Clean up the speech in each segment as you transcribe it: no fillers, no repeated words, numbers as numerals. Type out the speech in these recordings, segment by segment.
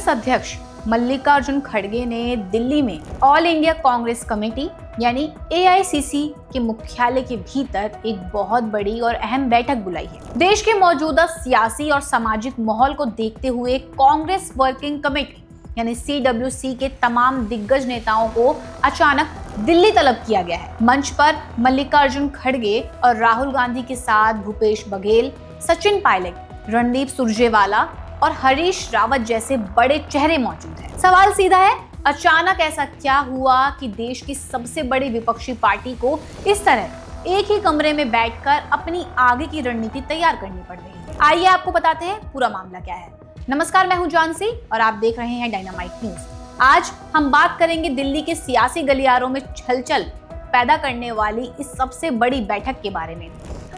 कांग्रेस अध्यक्ष मल्लिकार्जुन खड़गे ने दिल्ली में ऑल इंडिया कांग्रेस कमेटी यानी AICC के मुख्यालय के भीतर एक बहुत बड़ी और अहम बैठक बुलाई है। देश के मौजूदा सियासी और सामाजिक माहौल को देखते हुए कांग्रेस वर्किंग कमेटी यानी CWC के तमाम दिग्गज नेताओं को अचानक दिल्ली तलब किया गया है। मंच पर मल्लिकार्जुन खड़गे और राहुल गांधी के साथ भूपेश बघेल, सचिन पायलट, रणदीप सुरजेवाला और हरीश रावत जैसे बड़े चेहरे मौजूद हैं। सवाल सीधा है, अचानक ऐसा क्या हुआ कि देश की सबसे बड़ी विपक्षी पार्टी को इस तरह एक ही कमरे में बैठकर अपनी आगे की रणनीति तैयार करनी पड़ रही है? आइए आपको बताते हैं पूरा मामला क्या है। नमस्कार, मैं हूं जानसी और आप देख रहे हैं डायनामाइट न्यूज। आज हम बात करेंगे दिल्ली के सियासी गलियारों में हलचल पैदा करने वाली इस सबसे बड़ी बैठक के बारे में।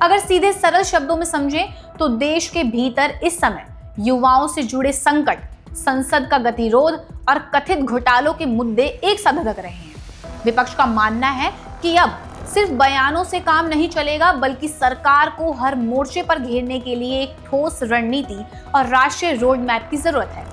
अगर सीधे सरल शब्दों में समझें तो देश के भीतर इस समय युवाओं से जुड़े संकट, संसद का गतिरोध और कथित घोटालों के मुद्दे एक साथ धधक रहे हैं। विपक्ष का मानना है कि अब सिर्फ बयानों से काम नहीं चलेगा, बल्कि सरकार को हर मोर्चे पर घेरने के लिए एक ठोस रणनीति और राष्ट्रीय रोड मैप की जरूरत है।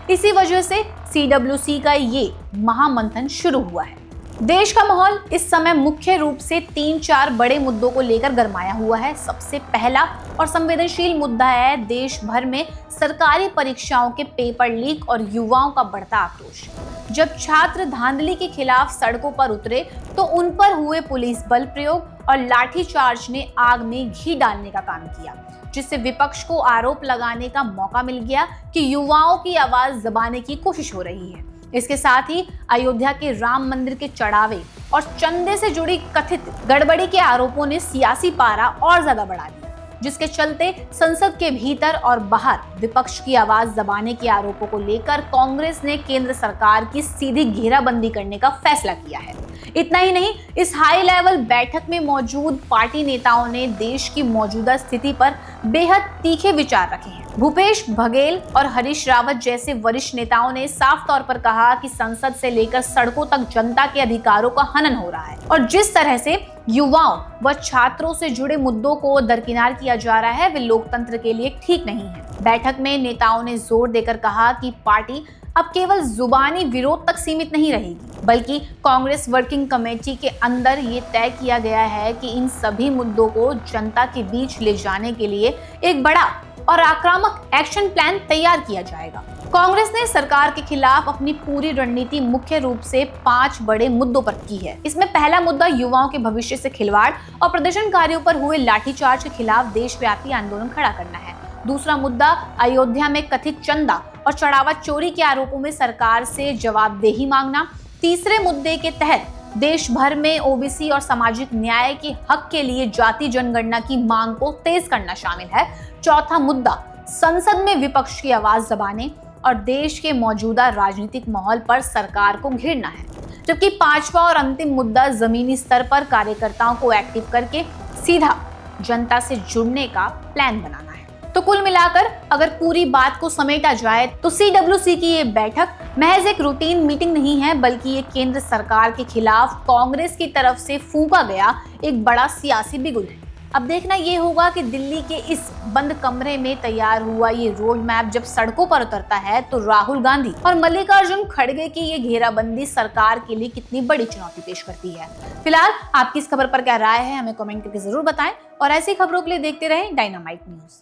इसी वजह से CWC का ये महामंथन शुरू हुआ है। देश का माहौल इस समय मुख्य रूप से 3-4 बड़े मुद्दों को लेकर गरमाया हुआ है। सबसे पहला और संवेदनशील मुद्दा है देश भर में सरकारी परीक्षाओं के पेपर लीक और युवाओं का बढ़ता आक्रोश। जब छात्र धांधली के खिलाफ सड़कों पर उतरे तो उन पर हुए पुलिस बल प्रयोग और लाठीचार्ज ने आग में घी डालने का काम किया, जिससे विपक्ष को आरोप लगाने का मौका मिल गया कि युवाओं की आवाज दबाने की कोशिश हो रही है। इसके साथ ही अयोध्या के राम मंदिर के चढ़ावे और चंदे से जुड़ी कथित गड़बड़ी के आरोपों ने सियासी पारा और ज्यादा बढ़ा दिया, जिसके चलते संसद के भीतर और बाहर विपक्ष की आवाज दबाने के आरोपों को लेकर कांग्रेस ने केंद्र सरकार की सीधी घेराबंदी करने का फैसला किया है। इतना ही नहीं, इस हाई लेवल बैठक में मौजूद पार्टी नेताओं ने देश की मौजूदा स्थिति पर बेहद तीखे विचार रखे हैं। भूपेश बघेल और हरीश रावत जैसे वरिष्ठ नेताओं ने साफ तौर पर कहा कि संसद से लेकर सड़कों तक जनता के अधिकारों का हनन हो रहा है और जिस तरह से युवाओं व छात्रों से जुड़े मुद्दों को दरकिनार किया जा रहा है, वे लोकतंत्र के लिए ठीक नहीं है। बैठक में नेताओं ने जोर देकर कहा कि पार्टी अब केवल जुबानी विरोध तक सीमित नहीं रहेगी, बल्कि कांग्रेस वर्किंग कमेटी के अंदर ये तय किया गया है कि इन सभी मुद्दों को जनता के बीच ले जाने के लिए एक बड़ा और आक्रामक एक्शन प्लान तैयार किया जाएगा। कांग्रेस ने सरकार के खिलाफ अपनी पूरी रणनीति मुख्य रूप से 5 बड़े मुद्दों पर की है। इसमें पहला मुद्दा युवाओं के भविष्य से खिलवाड़ और प्रदर्शनकारियों पर हुए लाठीचार्ज के खिलाफ देशव्यापी आंदोलन खड़ा करना है। दूसरा मुद्दा अयोध्या में कथित चंदा और चढ़ावा चोरी के आरोपों में सरकार से जवाबदेही मांगना। तीसरे मुद्दे के तहत देश भर में OBC और सामाजिक न्याय के हक के लिए जाति जनगणना की मांग को तेज करना शामिल है। चौथा मुद्दा संसद में विपक्ष की आवाज दबाने और देश के मौजूदा राजनीतिक माहौल पर सरकार को घेरना है। जबकि पांचवा और अंतिम मुद्दा जमीनी स्तर पर कार्यकर्ताओं को एक्टिव करके सीधा जनता से जुड़ने का प्लान बनाना है। तो कुल मिलाकर अगर पूरी बात को समेटा जाए तो CWC की ये बैठक महज एक रूटीन मीटिंग नहीं है, बल्कि ये केंद्र सरकार के खिलाफ कांग्रेस की तरफ से फूंका गया एक बड़ा सियासी बिगुल है। अब देखना ये होगा कि दिल्ली के इस बंद कमरे में तैयार हुआ ये रोड मैप जब सड़कों पर उतरता है तो राहुल गांधी और मल्लिकार्जुन खड़गे की ये घेराबंदी सरकार के लिए कितनी बड़ी चुनौती पेश करती है। फिलहाल आपकी इस खबर पर क्या राय है, हमें कमेंट करके जरूर बताएं और ऐसी खबरों के लिए देखते रहें डायनामाइट न्यूज।